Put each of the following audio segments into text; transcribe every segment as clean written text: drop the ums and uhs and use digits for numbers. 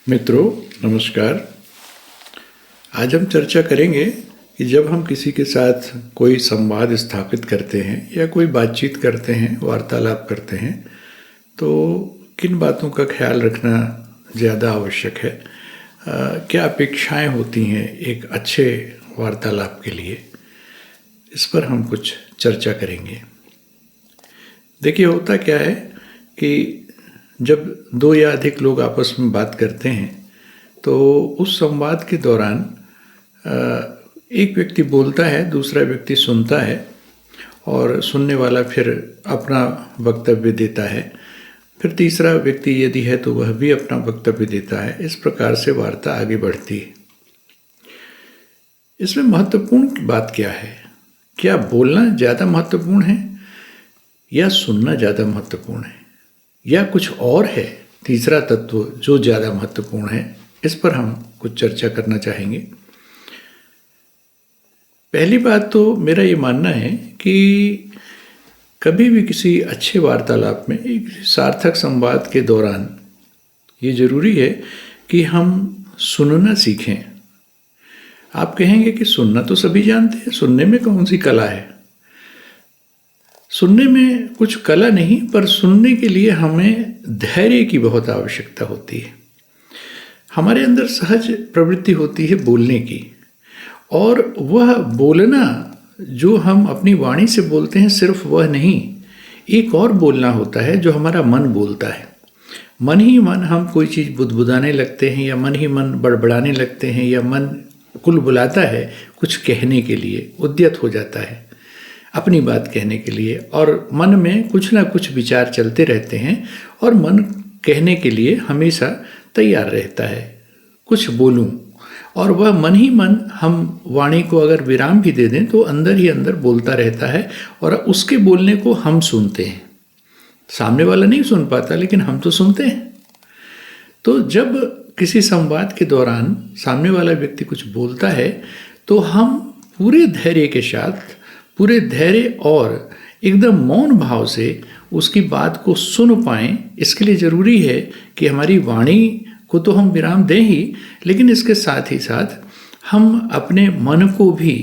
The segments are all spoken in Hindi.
मित्रों नमस्कार। आज हम चर्चा करेंगे कि जब हम किसी के साथ कोई संवाद स्थापित करते हैं या कोई बातचीत करते हैं, वार्तालाप करते हैं, तो किन बातों का ख्याल रखना ज़्यादा आवश्यक है। क्या अपेक्षाएं होती हैं एक अच्छे वार्तालाप के लिए, इस पर हम कुछ चर्चा करेंगे। देखिए, होता क्या है कि जब दो या अधिक लोग आपस में बात करते हैं तो उस संवाद के दौरान एक व्यक्ति बोलता है, दूसरा व्यक्ति सुनता है और सुनने वाला फिर अपना वक्तव्य देता है, फिर तीसरा व्यक्ति यदि है तो वह भी अपना वक्तव्य देता है। इस प्रकार से वार्ता आगे बढ़ती है। इसमें महत्वपूर्ण बात क्या है? क्या बोलना ज़्यादा महत्वपूर्ण है या सुनना ज़्यादा महत्वपूर्ण है, या कुछ और है तीसरा तत्व जो ज़्यादा महत्वपूर्ण है? इस पर हम कुछ चर्चा करना चाहेंगे। पहली बात तो मेरा ये मानना है कि कभी भी किसी अच्छे वार्तालाप में, एक सार्थक संवाद के दौरान ये ज़रूरी है कि हम सुनना सीखें। आप कहेंगे कि सुनना तो सभी जानते हैं, सुनने में कौन सी कला है? सुनने में कुछ कला नहीं, पर सुनने के लिए हमें धैर्य की बहुत आवश्यकता होती है। हमारे अंदर सहज प्रवृत्ति होती है बोलने की, और वह बोलना जो हम अपनी वाणी से बोलते हैं सिर्फ वह नहीं, एक और बोलना होता है जो हमारा मन बोलता है। मन ही मन हम कोई चीज़ बुदबुदाने लगते हैं, या मन ही मन बड़बड़ाने लगते हैं, या मन कुल बुलाता है कुछ कहने के लिए, उद्यत हो जाता है अपनी बात कहने के लिए, और मन में कुछ ना कुछ विचार चलते रहते हैं और मन कहने के लिए हमेशा तैयार रहता है कुछ बोलूं। और वह मन ही मन हम वाणी को अगर विराम भी दे दें तो अंदर ही अंदर बोलता रहता है, और उसके बोलने को हम सुनते हैं। सामने वाला नहीं सुन पाता, लेकिन हम तो सुनते हैं। तो जब किसी संवाद के दौरान सामने वाला व्यक्ति कुछ बोलता है तो हम पूरे धैर्य के साथ, पूरे धैर्य और एकदम मौन भाव से उसकी बात को सुन पाएं। इसके लिए ज़रूरी है कि हमारी वाणी को तो हम विराम दें ही, लेकिन इसके साथ ही साथ हम अपने मन को भी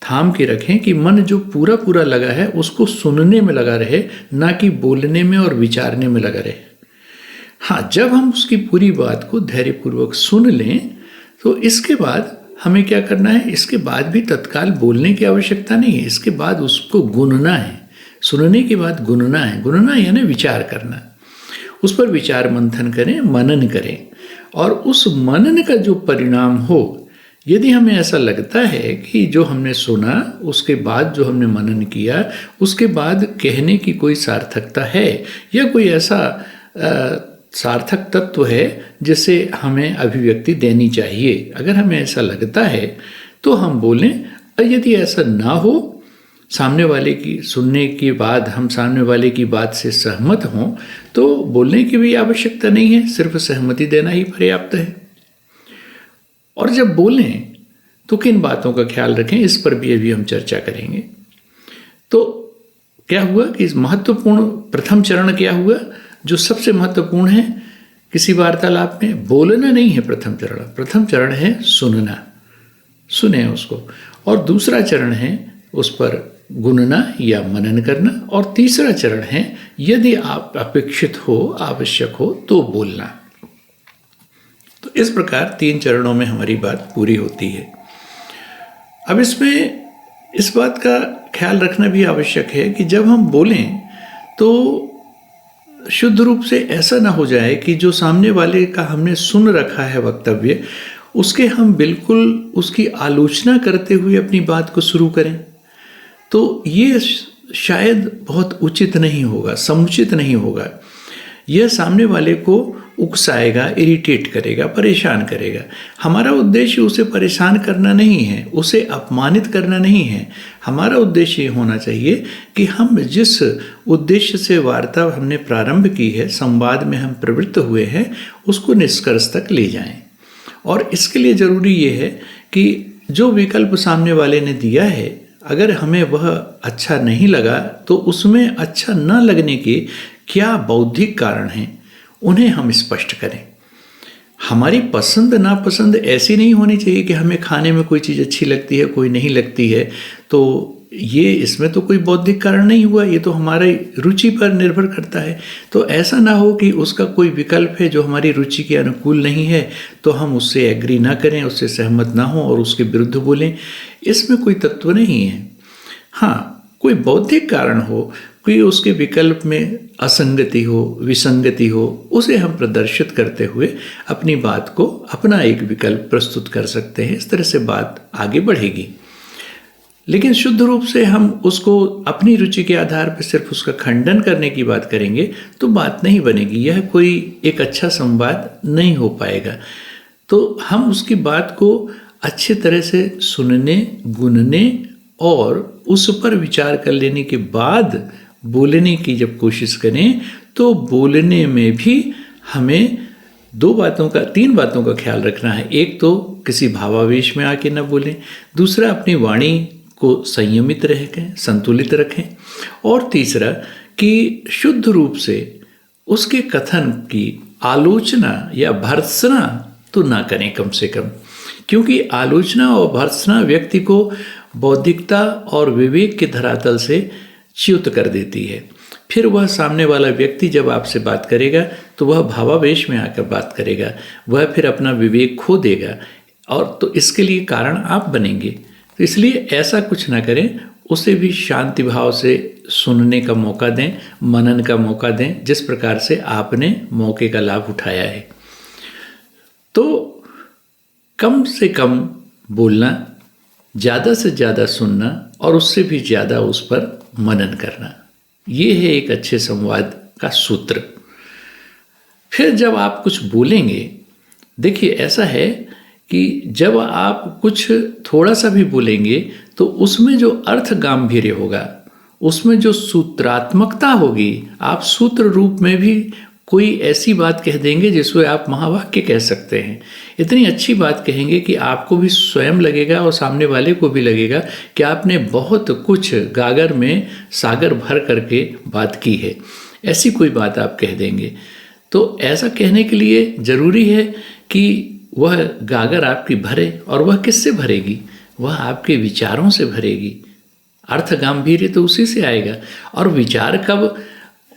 थाम के रखें कि मन जो पूरा पूरा लगा है उसको सुनने में लगा रहे, ना कि बोलने में और विचारने में लगा रहे। हाँ, जब हम उसकी पूरी बात को धैर्यपूर्वक सुन लें तो इसके बाद हमें क्या करना है? इसके बाद भी तत्काल बोलने की आवश्यकता नहीं है। इसके बाद उसको गुनना है। सुनने के बाद गुनना है। गुनना यानी विचार करना, उस पर विचार मंथन करें, मनन करें, और उस मनन का जो परिणाम हो, यदि हमें ऐसा लगता है कि जो हमने सुना उसके बाद जो हमने मनन किया उसके बाद कहने की कोई सार्थकता है, या कोई ऐसा सार्थक तत्व है जिसे हमें अभिव्यक्ति देनी चाहिए, अगर हमें ऐसा लगता है तो हम बोलें। और यदि ऐसा ना हो, सामने वाले की सुनने के बाद हम सामने वाले की बात से सहमत हों, तो बोलने की भी आवश्यकता नहीं है, सिर्फ सहमति देना ही पर्याप्त है। और जब बोलें तो किन बातों का ख्याल रखें, इस पर भी अभी हम चर्चा करेंगे। तो क्या हुआ कि इस महत्वपूर्ण प्रथम चरण क्या हुआ? जो सबसे महत्वपूर्ण है किसी वार्तालाप में, बोलना नहीं है प्रथम चरण। प्रथम चरण है सुनना, सुने उसको, और दूसरा चरण है उस पर गुनना या मनन करना, और तीसरा चरण है यदि आप अपेक्षित हो, आवश्यक हो तो बोलना। तो इस प्रकार 3 चरणों में हमारी बात पूरी होती है। अब इसमें इस बात का ख्याल रखना भी आवश्यक है कि जब हम बोलें तो शुद्ध रूप से ऐसा ना हो जाए कि जो सामने वाले का हमने सुन रखा है वक्तव्य, उसके हम बिल्कुल उसकी आलोचना करते हुए अपनी बात को शुरू करें। तो ये शायद बहुत उचित नहीं होगा, समुचित नहीं होगा। यह सामने वाले को उकसाएगा, इरिटेट करेगा, परेशान करेगा। हमारा उद्देश्य उसे परेशान करना नहीं है, उसे अपमानित करना नहीं है। हमारा उद्देश्य ये होना चाहिए कि हम जिस उद्देश्य से वार्ता हमने प्रारंभ की है, संवाद में हम प्रवृत्त हुए हैं, उसको निष्कर्ष तक ले जाएं। और इसके लिए ज़रूरी ये है कि जो विकल्प सामने वाले ने दिया है, अगर हमें वह अच्छा नहीं लगा तो उसमें अच्छा न लगने के क्या बौद्धिक कारण हैं, उन्हें हम स्पष्ट करें। हमारी पसंद नापसंद ऐसी नहीं होनी चाहिए कि हमें खाने में कोई चीज़ अच्छी लगती है, कोई नहीं लगती है। तो ये इसमें तो कोई बौद्धिक कारण नहीं हुआ, ये तो हमारी रुचि पर निर्भर करता है। तो ऐसा ना हो कि उसका कोई विकल्प है जो हमारी रुचि के अनुकूल नहीं है तो हम उससे एग्री ना करें, उससे सहमत ना हों और उसके विरुद्ध बोलें, इसमें कोई तत्व नहीं है। हाँ, कोई बौद्धिक कारण हो, कोई उसके विकल्प में असंगति हो, विसंगति हो, उसे हम प्रदर्शित करते हुए अपनी बात को, अपना एक विकल्प प्रस्तुत कर सकते हैं। इस तरह से बात आगे बढ़ेगी। लेकिन शुद्ध रूप से हम उसको अपनी रुचि के आधार पर सिर्फ उसका खंडन करने की बात करेंगे तो बात नहीं बनेगी, यह कोई एक अच्छा संवाद नहीं हो पाएगा। तो हम उसकी बात को अच्छे तरह से सुनने, गुनने और उस पर विचार कर लेने के बाद बोलने की जब कोशिश करें तो बोलने में भी हमें तीन बातों का ख्याल रखना है। एक तो किसी भावावेश में आके न बोलें, दूसरा अपनी वाणी को संयमित रखें, संतुलित रखें, और तीसरा कि शुद्ध रूप से उसके कथन की आलोचना या भर्त्सना तो ना करें कम से कम, क्योंकि आलोचना और भर्त्सना व्यक्ति को बौद्धिकता और विवेक के धरातल से च्युत कर देती है। फिर वह सामने वाला व्यक्ति जब आपसे बात करेगा तो वह भावावेश में आकर बात करेगा, वह फिर अपना विवेक खो देगा, और तो इसके लिए कारण आप बनेंगे। तो इसलिए ऐसा कुछ ना करें, उसे भी शांति भाव से सुनने का मौका दें, मनन का मौका दें, जिस प्रकार से आपने मौके का लाभ उठाया है। तो कम से कम बोलना, ज़्यादा से ज़्यादा सुनना और उससे भी ज़्यादा उस पर मनन करना, ये है एक अच्छे संवाद का सूत्र। फिर जब आप कुछ बोलेंगे, देखिए ऐसा है कि जब आप कुछ थोड़ा सा भी बोलेंगे तो उसमें जो अर्थ गांभीर्य होगा, उसमें जो सूत्रात्मकता होगी, आप सूत्र रूप में भी कोई ऐसी बात कह देंगे जिसको आप महावाक्य कह सकते हैं। इतनी अच्छी बात कहेंगे कि आपको भी स्वयं लगेगा और सामने वाले को भी लगेगा कि आपने बहुत कुछ गागर में सागर भर करके बात की है। ऐसी कोई बात आप कह देंगे। तो ऐसा कहने के लिए ज़रूरी है कि वह गागर आपकी भरे, और वह किससे भरेगी? वह आपके विचारों से भरेगी। अर्थ गांभीर्य तो उसी से आएगा। और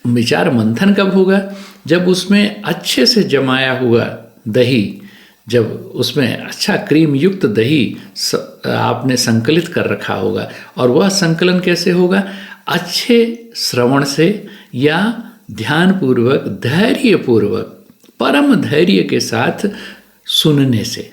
विचार मंथन कब होगा? जब उसमें अच्छे से जमाया हुआ दही, जब उसमें अच्छा क्रीम युक्त दही आपने संकलित कर रखा होगा। और वह संकलन कैसे होगा? अच्छे श्रवण से या ध्यानपूर्वक, धैर्यपूर्वक, परम धैर्य के साथ सुनने से।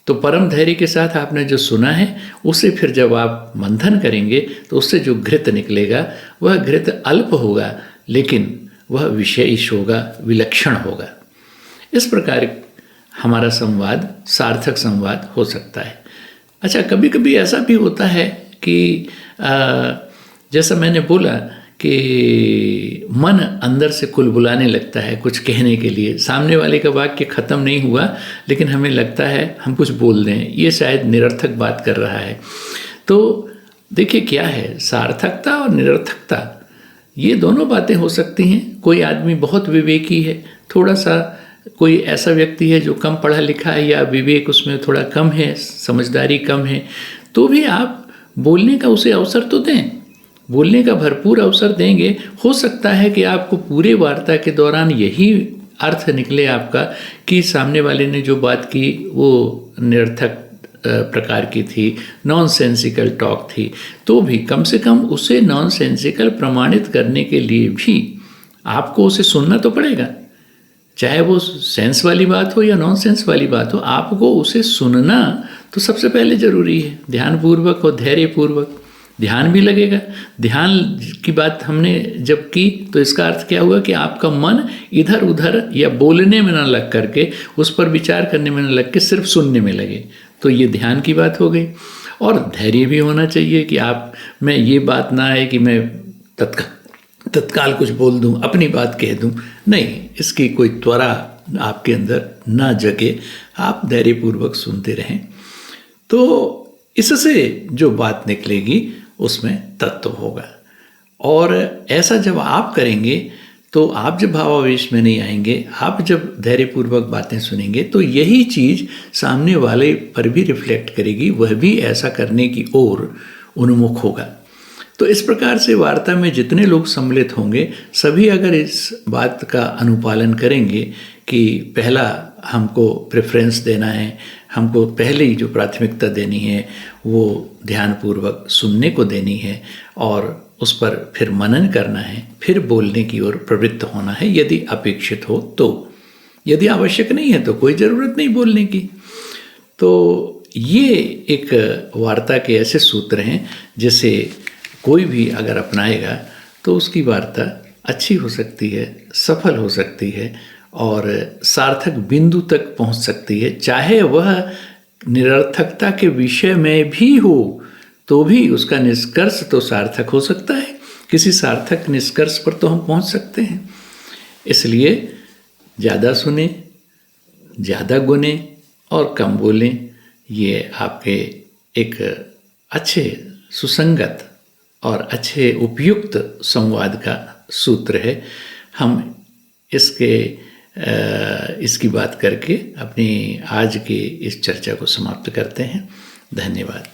तो परम धैर्य के साथ आपने जो सुना है उसे फिर जब आप मंथन करेंगे तो उससे जो घृत निकलेगा वह घृत अल्प होगा, लेकिन वह विशेष होगा, विलक्षण होगा। इस प्रकार हमारा संवाद सार्थक संवाद हो सकता है। अच्छा, कभी कभी ऐसा भी होता है कि जैसा मैंने बोला कि मन अंदर से कुलबुलाने लगता है कुछ कहने के लिए। सामने वाले का वाक्य ख़त्म नहीं हुआ लेकिन हमें लगता है हम कुछ बोल दें, ये शायद निरर्थक बात कर रहा है। तो देखिए क्या है, सार्थकता और निरर्थकता ये दोनों बातें हो सकती हैं। कोई आदमी बहुत विवेकी है, थोड़ा सा कोई ऐसा व्यक्ति है जो कम पढ़ा लिखा है या विवेक उसमें थोड़ा कम है, समझदारी कम है, तो भी आप बोलने का उसे अवसर तो दें, बोलने का भरपूर अवसर देंगे। हो सकता है कि आपको पूरे वार्ता के दौरान यही अर्थ निकले आपका कि सामने वाले ने जो बात की वो निरर्थक प्रकार की थी, नॉनसेंसिकल टॉक थी, तो भी कम से कम उसे नॉनसेंसिकल प्रमाणित करने के लिए भी आपको उसे सुनना तो पड़ेगा। चाहे वो सेंस वाली बात हो या नॉनसेंस वाली बात हो, आपको उसे सुनना तो सबसे पहले ज़रूरी है, ध्यानपूर्वक और धैर्यपूर्वक। ध्यान भी लगेगा। ध्यान की बात हमने जब की तो इसका अर्थ क्या हुआ कि आपका मन इधर उधर या बोलने में न लग करके, उस पर विचार करने में न लग के सिर्फ सुनने में लगे, तो ये ध्यान की बात हो गई। और धैर्य भी होना चाहिए कि आप में ये बात ना आए कि मैं तत्काल कुछ बोल दूं, अपनी बात कह दूं, नहीं, इसकी कोई त्वरा आपके अंदर ना जगे, आप धैर्यपूर्वक सुनते रहें। तो इससे जो बात निकलेगी उसमें तत्व होगा। और ऐसा जब आप करेंगे तो आप जब भावावेश में नहीं आएंगे, आप जब धैर्यपूर्वक बातें सुनेंगे, तो यही चीज़ सामने वाले पर भी रिफ्लेक्ट करेगी, वह भी ऐसा करने की ओर उन्मुख होगा। तो इस प्रकार से वार्ता में जितने लोग सम्मिलित होंगे, सभी अगर इस बात का अनुपालन करेंगे कि पहला हमको प्रेफरेंस देना है, हमको पहले ही जो प्राथमिकता देनी है वो ध्यानपूर्वक सुनने को देनी है और उस पर फिर मनन करना है, फिर बोलने की ओर प्रवृत्त होना है यदि अपेक्षित हो तो। यदि आवश्यक नहीं है तो कोई ज़रूरत नहीं बोलने की। तो ये एक वार्ता के ऐसे सूत्र हैं जिसे कोई भी अगर अपनाएगा तो उसकी वार्ता अच्छी हो सकती है, सफल हो सकती है और सार्थक बिंदु तक पहुंच सकती है। चाहे वह निरर्थकता के विषय में भी हो तो भी उसका निष्कर्ष तो सार्थक हो सकता है, किसी सार्थक निष्कर्ष पर तो हम पहुंच सकते हैं। इसलिए ज़्यादा सुने, ज़्यादा गुने और कम बोलें, ये आपके एक अच्छे सुसंगत और अच्छे उपयुक्त संवाद का सूत्र है। हम इसकी बात करके अपनी आज की इस चर्चा को समाप्त करते हैं। धन्यवाद।